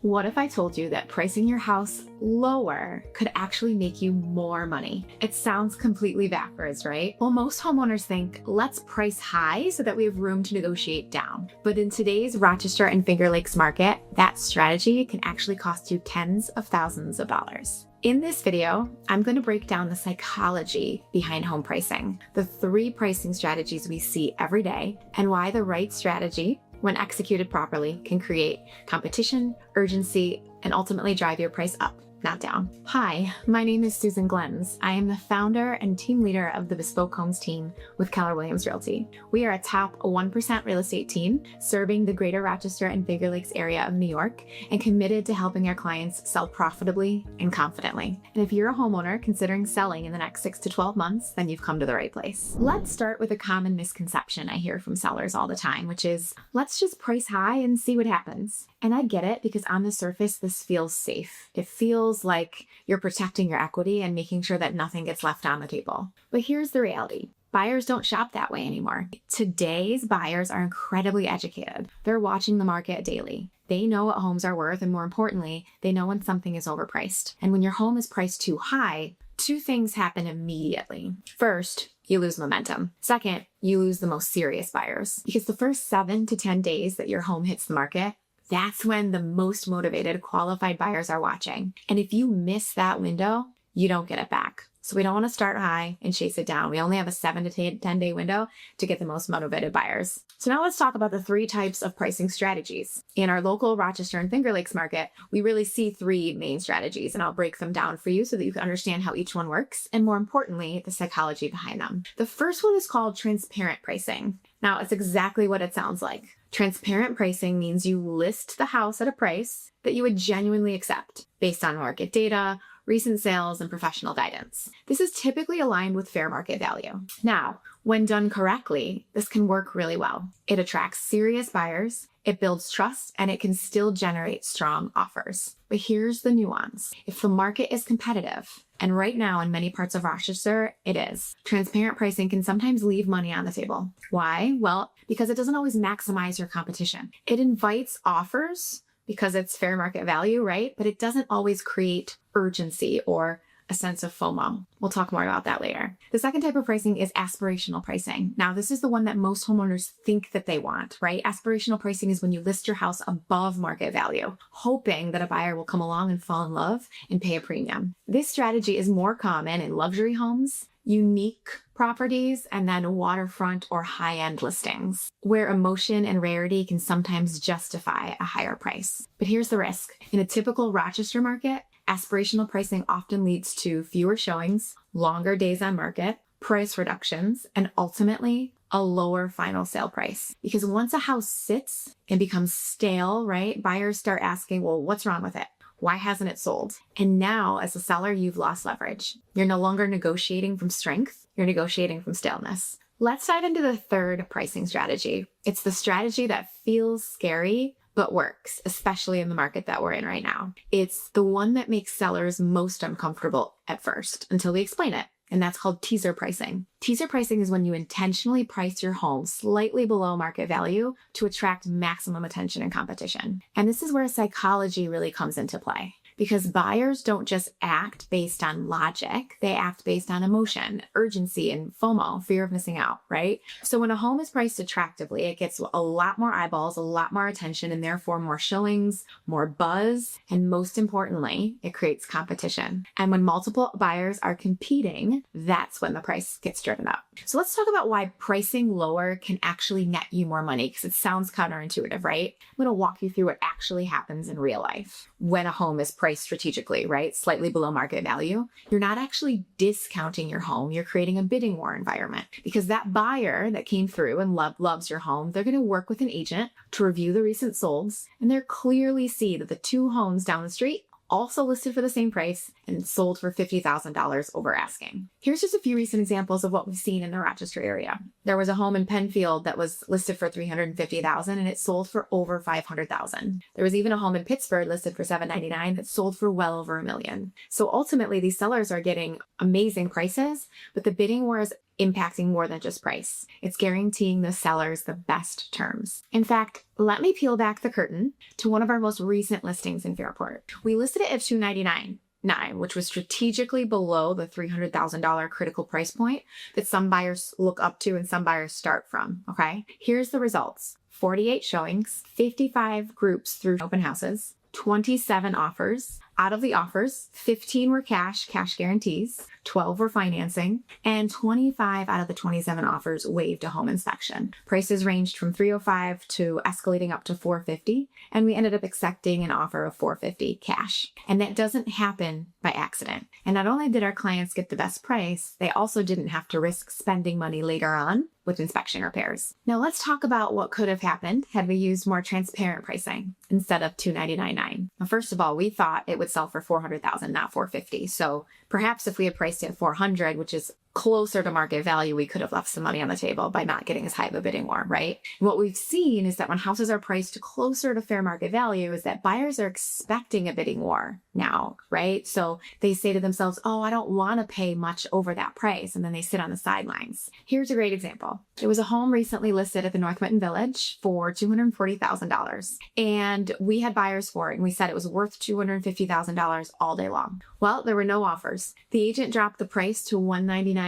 What if I told you that pricing your house lower could actually make you more money? It sounds completely backwards, right? Well, most homeowners think, let's price high so that we have room to negotiate down. But in today's Rochester and Finger Lakes market, that strategy can actually cost you tens of thousands of dollars. In this video, I'm going to break down the psychology behind home pricing, the 3 pricing strategies we see every day, and why the right strategy, when executed properly, can create competition, urgency, and ultimately drive your price up, not down. Hi, my name is Susan Glens. I am the founder and team leader of the Bespoke Homes team with Keller Williams Realty. We are a top 1% real estate team serving the greater Rochester and Finger Lakes area of New York and committed to helping our clients sell profitably and confidently. And if you're a homeowner considering selling in the next 6 to 12 months, then you've come to the right place. Let's start with a common misconception I hear from sellers all the time, which is, let's just price high and see what happens. And I get it because on the surface, this feels safe. It feels like you're protecting your equity and making sure that nothing gets left on the table. But here's the reality. Buyers don't shop that way anymore. Today's buyers are incredibly educated. They're watching the market daily. They know what homes are worth, and more importantly, they know when something is overpriced. And when your home is priced too high, 2 things happen immediately. First, you lose momentum. Second, you lose the most serious buyers. Because the first 7 to 10 days that your home hits the market, that's when the most motivated, qualified buyers are watching. And if you miss that window, you don't get it back. So we don't want to start high and chase it down. We only have a 7 to 10 day window to get the most motivated buyers. So now let's talk about the 3 types of pricing strategies. In our local Rochester and Finger Lakes market, we really see 3 main strategies, and I'll break them down for you so that you can understand how each one works, and more importantly, the psychology behind them. The first one is called transparent pricing. Now, it's exactly what it sounds like. Transparent pricing means you list the house at a price that you would genuinely accept based on market data, recent sales, and professional guidance. This is typically aligned with fair market value. Now, when done correctly, this can work really well. It attracts serious buyers, it builds trust, and it can still generate strong offers. But here's the nuance. If the market is competitive, and right now in many parts of Rochester, it is, transparent pricing can sometimes leave money on the table. Why? Well, because it doesn't always maximize your competition. It invites offers because it's fair market value, right? But it doesn't always create urgency or a sense of FOMO. We'll talk more about that later. The second type of pricing is aspirational pricing. Now, this is the one that most homeowners think that they want, right? Aspirational pricing is when you list your house above market value, hoping that a buyer will come along and fall in love and pay a premium. This strategy is more common in luxury homes, unique properties, and then waterfront or high-end listings, where emotion and rarity can sometimes justify a higher price. But here's the risk. In a typical Rochester market, aspirational pricing often leads to fewer showings, longer days on market, price reductions, and ultimately a lower final sale price. Because once a house sits and becomes stale, right, buyers start asking, well, what's wrong with it? Why hasn't it sold? And now, as a seller, you've lost leverage. You're no longer negotiating from strength, you're negotiating from staleness. Let's dive into the third pricing strategy. It's the strategy that feels scary, but works, especially in the market that we're in right now. It's the one that makes sellers most uncomfortable at first, until we explain it. And that's called teaser pricing. Teaser pricing is when you intentionally price your home slightly below market value to attract maximum attention and competition. And this is where psychology really comes into play. Because buyers don't just act based on logic, they act based on emotion, urgency, and FOMO, fear of missing out, right? So when a home is priced attractively, it gets a lot more eyeballs, a lot more attention, and therefore more showings, more buzz, and most importantly, it creates competition. And when multiple buyers are competing, that's when the price gets driven up. So let's talk about why pricing lower can actually net you more money, because it sounds counterintuitive, right? I'm going to walk you through what actually happens in real life when a home is priced strategically, right? Slightly below market value. You're not actually discounting your home. You're creating a bidding war environment, because that buyer that came through and loves your home, they're going to work with an agent to review the recent solds, and they're clearly see that the 2 homes down the street also listed for the same price and sold for $50,000 over asking. Here's just a few recent examples of what we've seen in the Rochester area. There was a home in Penfield that was listed for $350,000 and it sold for over $500,000. There was even a home in Pittsburgh listed for $799,000 that sold for well over $1 million. So ultimately, these sellers are getting amazing prices, but the bidding war is impacting more than just price. It's guaranteeing the sellers the best terms. In fact, let me peel back the curtain to one of our most recent listings in Fairport. We listed it at $299,900, which was strategically below the $300,000 critical price point that some buyers look up to and some buyers start from, okay? Here's the results. 48 showings, 55 groups through open houses, 27 offers. Out of the offers, 15 were cash guarantees, 12 were financing, and 25 out of the 27 offers waived a home inspection. Prices ranged from $305 to escalating up to $450, and we ended up accepting an offer of $450 cash. And that doesn't happen by accident. And not only did our clients get the best price, they also didn't have to risk spending money later on with inspection repairs. Now let's talk about what could have happened had we used more transparent pricing instead of $299,900. Now, first of all, we thought it would sell for $400,000, not $450,000. So perhaps if we had priced it at $400,000, which is closer to market value, we could have left some money on the table by not getting as high of a bidding war, right? And what we've seen is that when houses are priced closer to fair market value is that buyers are expecting a bidding war now, right? So they say to themselves, oh, I don't want to pay much over that price. And then they sit on the sidelines. Here's a great example. There was a home recently listed at the North Winton Village for $240,000. And we had buyers for it. And we said it was worth $250,000 all day long. Well, there were no offers. The agent dropped the price to $199,900.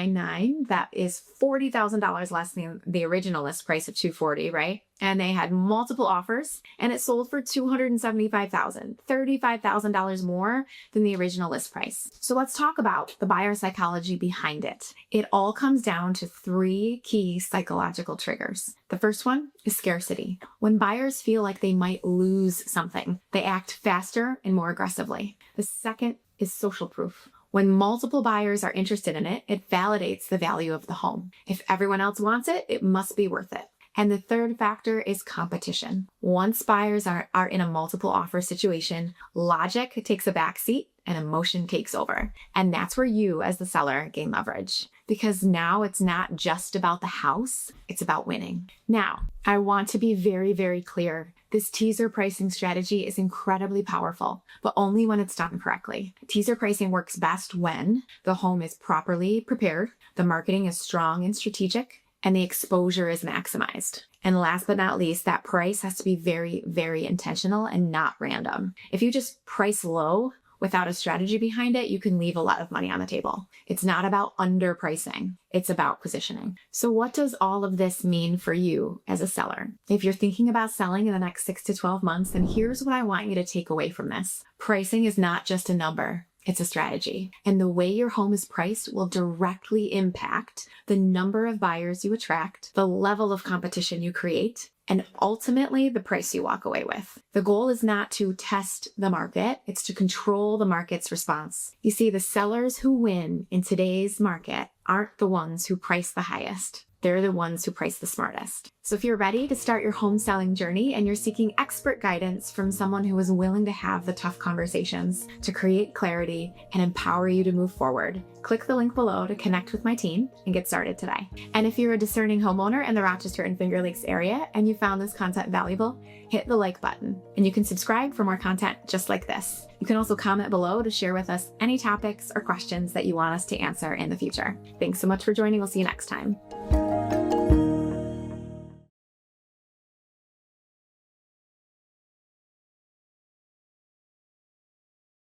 That is $40,000 less than the original list price of $240,000, right? And they had multiple offers, and it sold for $275,000, $35,000 more than the original list price. So let's talk about the buyer psychology behind it. It all comes down to 3 key psychological triggers. The first one is scarcity. When buyers feel like they might lose something, they act faster and more aggressively. The second is social proof. When multiple buyers are interested in it, it validates the value of the home. If everyone else wants it, it must be worth it. And the third factor is competition. Once buyers are in a multiple offer situation, logic takes a backseat and emotion takes over. And that's where you, as the seller, gain leverage. Because now it's not just about the house, it's about winning. Now, I want to be very, very clear. This teaser pricing strategy is incredibly powerful, but only when it's done correctly. Teaser pricing works best when the home is properly prepared, the marketing is strong and strategic, and the exposure is maximized. And last but not least, that price has to be very, very intentional and not random. If you just price low without a strategy behind it, you can leave a lot of money on the table. It's not about underpricing. It's about positioning. So what does all of this mean for you as a seller? If you're thinking about selling in the next 6 to 12 months, then here's what I want you to take away from this. Pricing is not just a number. It's a strategy. And the way your home is priced will directly impact the number of buyers you attract, the level of competition you create, and ultimately the price you walk away with. The goal is not to test the market, it's to control the market's response. You see, the sellers who win in today's market aren't the ones who price the highest. They're the ones who price the smartest. So if you're ready to start your home selling journey and you're seeking expert guidance from someone who is willing to have the tough conversations to create clarity and empower you to move forward, click the link below to connect with my team and get started today. And if you're a discerning homeowner in the Rochester and Finger Lakes area and you found this content valuable, hit the like button and you can subscribe for more content just like this. You can also comment below to share with us any topics or questions that you want us to answer in the future. Thanks so much for joining. We'll see you next time.